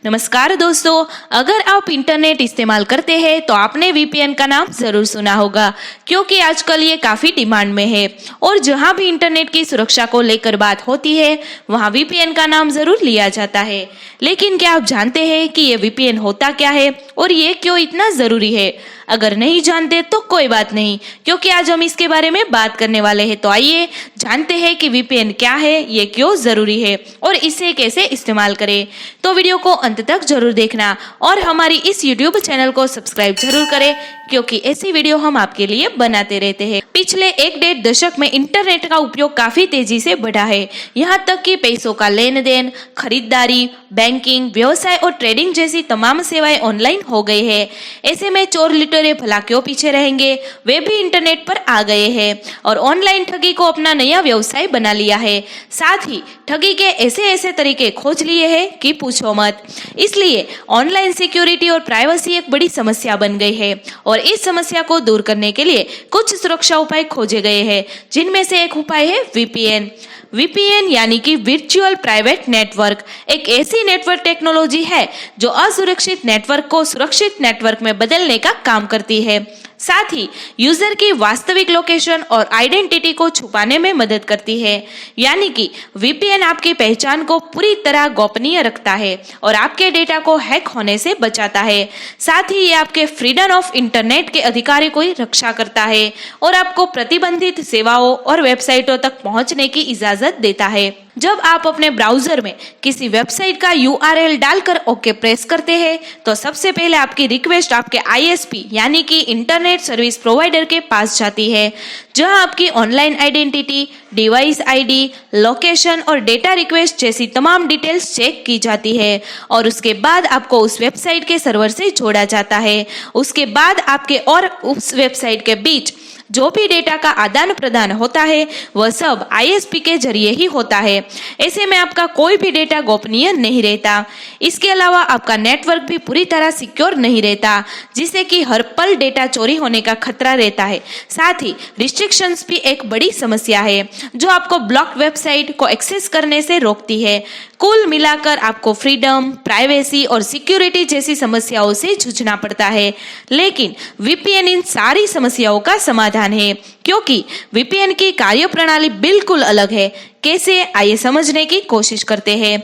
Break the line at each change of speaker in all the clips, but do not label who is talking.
नमस्कार दोस्तों, अगर आप इंटरनेट इस्तेमाल करते हैं तो आपने वीपीएन का नाम जरूर सुना होगा, क्योंकि आजकल ये काफी डिमांड में है। और जहां भी इंटरनेट की सुरक्षा को लेकर बात होती है वहां वीपीएन का नाम जरूर लिया जाता है। लेकिन क्या आप जानते हैं कि ये वीपीएन होता क्या है और ये क्यों इतना जरूरी है? अगर नहीं जानते तो कोई बात नहीं, क्योंकि आज हम इसके बारे में बात करने वाले हैं। तो आइए जानते हैं कि वीपीएन क्या है, ये क्यों जरूरी है और इसे कैसे इस्तेमाल करें। तो वीडियो को अंत तक जरूर देखना और हमारी इस यूट्यूब चैनल को सब्सक्राइब जरूर करें, क्योंकि ऐसी वीडियो हम आपके लिए बनाते रहते हैं। पिछले 1-1.5 दशक में इंटरनेट का उपयोग काफी तेजी से बढ़ा है। यहाँ तक कि पैसों का लेन देन, खरीदारी, बैंकिंग, व्यवसाय और ट्रेडिंग जैसी तमाम सेवाएं ऑनलाइन हो गई है। ऐसे में चोर लुटेरे भला क्यों पीछे रहेंगे, वे भी इंटरनेट पर आ गए हैं और ऑनलाइन ठगी को अपना नया व्यवसाय बना लिया है। साथ ही ठगी के ऐसे तरीके खोज लिए हैं कि पूछो मत। इसलिए ऑनलाइन सिक्योरिटी और प्राइवेसी एक बड़ी समस्या बन गई है और इस समस्या को दूर करने के लिए कुछ सुरक्षा उपाय खोजे गए हैं, जिनमें से एक उपाय है वीपीएन। वीपीएन यानी कि वर्चुअल प्राइवेट नेटवर्क एक ऐसी नेटवर्क टेक्नोलॉजी है जो असुरक्षित नेटवर्क को सुरक्षित नेटवर्क में बदलने का काम करती है। साथ ही यूजर की वास्तविक लोकेशन और आइडेंटिटी को छुपाने में मदद करती है। यानी कि वीपीएन आपकी पहचान को पूरी तरह गोपनीय रखता है और आपके डेटा को हैक होने से बचाता है। साथ ही ये आपके फ्रीडम ऑफ इंटरनेट के अधिकारों की रक्षा करता है और आपको प्रतिबंधित सेवाओं और वेबसाइटों तक पहुंचने की इजाजत देता है। जब आप अपने ब्राउजर में किसी वेबसाइट का यूआरएल डालकर ओके प्रेस करते हैं तो सबसे पहले आपकी रिक्वेस्ट आपके आईएसपी यानी कि इंटरनेट सर्विस प्रोवाइडर के पास जाती है, जहां आपकी online identity, device ID, location और डेटा रिक्वेस्ट जैसी तमाम डिटेल्स चेक की जाती है और उसके बाद आपको उस वेबसाइट के सर्वर से जोड़ा जाता है। उसके बाद आपके और उस वेबसाइट के बीच जो भी डेटा का आदान प्रदान होता है वह सब आईएसपी के जरिए ही होता है। ऐसे में आपका कोई भी डेटा गोपनीय नहीं रहता। इसके अलावा आपका नेटवर्क भी पूरी तरह सिक्योर नहीं रहता, जिससे कि हर पल डेटा चोरी होने का खतरा रहता है। साथ ही रिस्ट्रिक्शंस भी एक बड़ी समस्या है जो आपको ब्लॉक वेबसाइट को एक्सेस करने से रोकती है। कुल मिलाकर आपको फ्रीडम, प्राइवेसी और सिक्योरिटी जैसी समस्याओं से जूझना पड़ता है। लेकिन वीपीएन इन सारी समस्याओं का समाधान है, क्योंकि वीपीएन की कार्यप्रणाली बिल्कुल अलग है। कैसे, आइए समझने की कोशिश करते हैं।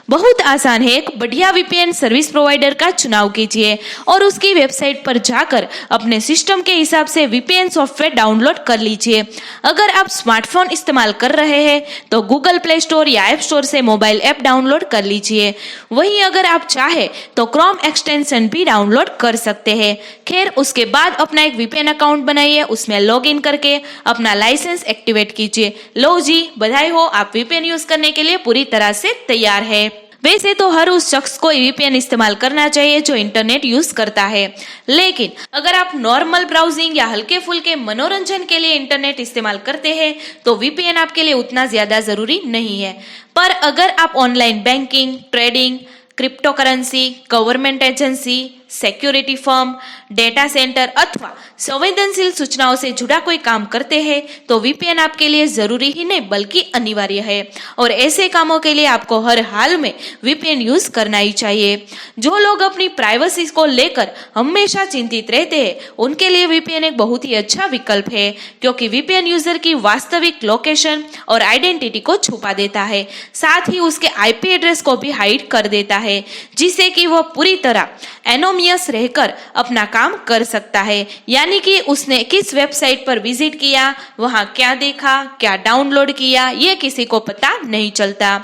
बहुत आसान है। एक बढ़िया वीपीएन सर्विस प्रोवाइडर का चुनाव कीजिए और उसकी वेबसाइट पर जाकर अपने सिस्टम के हिसाब से वीपीएन सॉफ्टवेयर डाउनलोड कर लीजिए। अगर आप स्मार्टफोन इस्तेमाल कर रहे हैं तो गूगल प्ले स्टोर या ऐप स्टोर से मोबाइल ऐप डाउनलोड कर लीजिए। वहीं अगर आप चाहे तो क्रोम एक्सटेंशन भी डाउनलोड कर सकते हैं। खैर, उसके बाद अपना एक वीपीएन अकाउंट बनाइए, उसमें लॉग इन करके अपना लाइसेंस एक्टिवेट कीजिए। लो जी, बधाई हो, आप वीपीएन यूज करने के लिए पूरी तरह से तैयार है। वैसे तो हर उस शख्स को वीपीएन इस्तेमाल करना चाहिए जो इंटरनेट यूज करता है, लेकिन अगर आप नॉर्मल ब्राउजिंग या हल्के फुल्के मनोरंजन के लिए इंटरनेट इस्तेमाल करते हैं तो वीपीएन आपके लिए उतना ज्यादा जरूरी नहीं है। पर अगर आप online banking, trading, crypto currency, government agency, security firm, data centre अथवा संवेदनशील सूचनाओं से जुड़ा कोई काम करते हैं तो वीपीएन आपके लिए जरूरी ही नहीं बल्कि अनिवार्य है और ऐसे कामों के लिए आपको हर हाल में वीपीएन यूज करना ही चाहिए। जो लोग अपनी प्राइवेसी को लेकर हमेशा चिंतित रहते हैं उनके लिए वीपीएन एक बहुत ही अच्छा विकल्प है, क्योंकि वीपीएन यूजर की वास्तविक लोकेशन और आइडेंटिटी को छुपा देता है। साथ ही उसके आईपी एड्रेस को भी हाइड कर देता है, जिससे कि वह पूरी तरह एनोनिमस रहकर अपना काम कर सकता है। यानी कि उसने किस वेबसाइट पर विजिट किया, वहां क्या देखा, क्या डाउनलोड किया, ये किसी को पता नहीं चलता।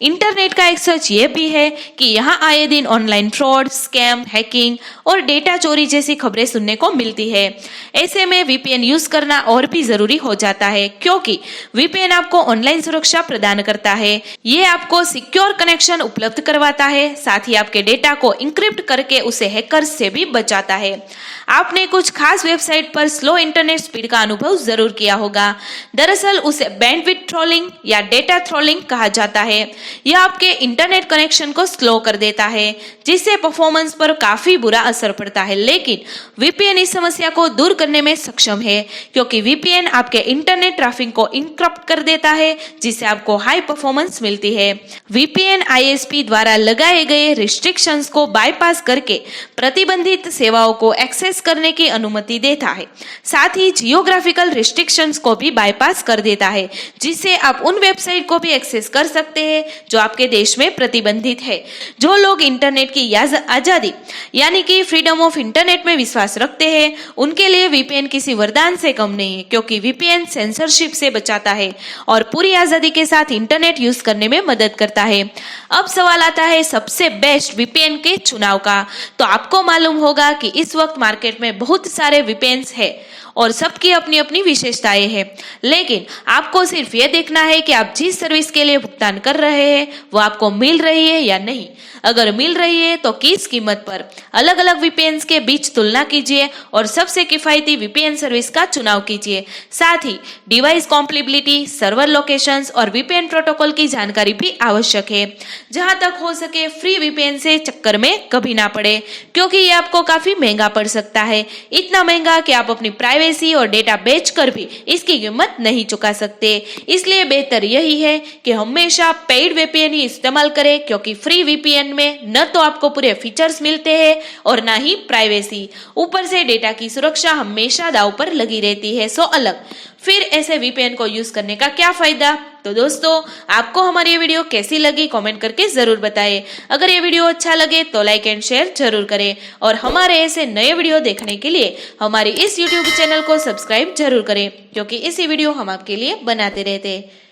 इंटरनेट का एक सच ये भी है कि यहाँ आए दिन ऑनलाइन फ्रॉड, स्कैम, हैकिंग और डेटा चोरी जैसी खबरें सुनने को मिलती है। ऐसे में वीपीएन यूज करना और भी जरूरी हो जाता है, क्योंकि वीपीएन आपको ऑनलाइन सुरक्षा प्रदान करता है। ये आपको सिक्योर कनेक्शन उपलब्ध करवाता है, साथ ही आपके डेटा को इंक्रिप्ट करके उसे हैकर्स से भी बचाता है। आपने कुछ खास वेबसाइट पर स्लो इंटरनेट स्पीड का अनुभव जरूर किया होगा। दरअसल उसे बैंडविड्थ थ्रॉलिंग या डेटा थ्रॉलिंग कहा जाता है। यह आपके इंटरनेट कनेक्शन को स्लो कर देता है, जिससे परफॉर्मेंस पर काफी बुरा असर पड़ता है। लेकिन वीपीएन इस समस्या को दूर करने में सक्षम है, क्योंकि वीपीएन आपके इंटरनेट ट्रैफिक को इंटरप्ट कर देता है, जिससे आपको हाई परफॉर्मेंस मिलती है। वीपीएन आईएसपी द्वारा लगाए गए रिस्ट्रिक्शंस को बाईपास करके प्रतिबंधित सेवाओं को एक्सेस करने की अनुमति देता है। साथ ही जियोग्राफिकल रिस्ट्रिक्शंस को भी बाईपास कर देता है, जिससे आप उन वेबसाइट को भी एक्सेस कर सकते हैं जो आपके देश में प्रतिबंधित है। जो लोग इंटरनेट की आजादी यानी कि फ्रीडम ऑफ इंटरनेट में विश्वास रखते हैं, उनके लिए वीपीएन किसी वरदान से कम नहीं है, क्योंकि वीपीएन सेंसरशिप से बचाता है और पूरी आजादी के साथ इंटरनेट यूज करने में मदद करता है। अब सवाल आता है सबसे बेस्ट वीपीएन के चुनाव का। तो आपको मालूम होगा कि इस वक्त मार्केट में बहुत सारे वीपीएन्स है और सबकी अपनी अपनी विशेषताएं हैं, लेकिन आपको सिर्फ ये देखना है कि आप जिस सर्विस के लिए भुगतान कर रहे हैं वो आपको मिल रही है या नहीं। अगर मिल रही है तो किस कीमत पर। अलग अलग वीपीएन्स के बीच तुलना कीजिए और सबसे किफायती वीपीएन सर्विस का चुनाव कीजिए। साथ ही डिवाइस कॉम्पेटिबिलिटी, सर्वर लोकेशंस और वीपीएन प्रोटोकॉल की जानकारी भी आवश्यक है। जहां तक हो सके फ्री वीपीएन से चक्कर में कभी ना पड़े, क्योंकि ये आपको काफी महंगा पड़ सकता है। इतना महंगा कि आप अपनी प्राइवेसी और डेटा बेचकर भी इसकी कीमत नहीं चुका सकते। इसलिए बेहतर यही है कि हमेशा पेड वीपीएन ही इस्तेमाल करें, क्योंकि फ्री वीपीएन में न तो आपको पूरे फीचर्स मिलते हैं और ना ही प्राइवेसी, ऊपर से डेटा की सुरक्षा हमेशा दांव पर लगी रहती है। सो अलग फिर ऐसे वीपीएन को यूज करने का क्या फायदा। तो दोस्तों, आपको हमारी ये वीडियो कैसी लगी कमेंट करके जरूर बताएं। अगर ये वीडियो अच्छा लगे तो लाइक एंड शेयर जरूर करें और हमारे ऐसे नए वीडियो देखने के लिए हमारी इस यूट्यूब चैनल को सब्सक्राइब जरूर करें, क्योंकि इसी वीडियो हम आपके लिए बनाते रहते हैं।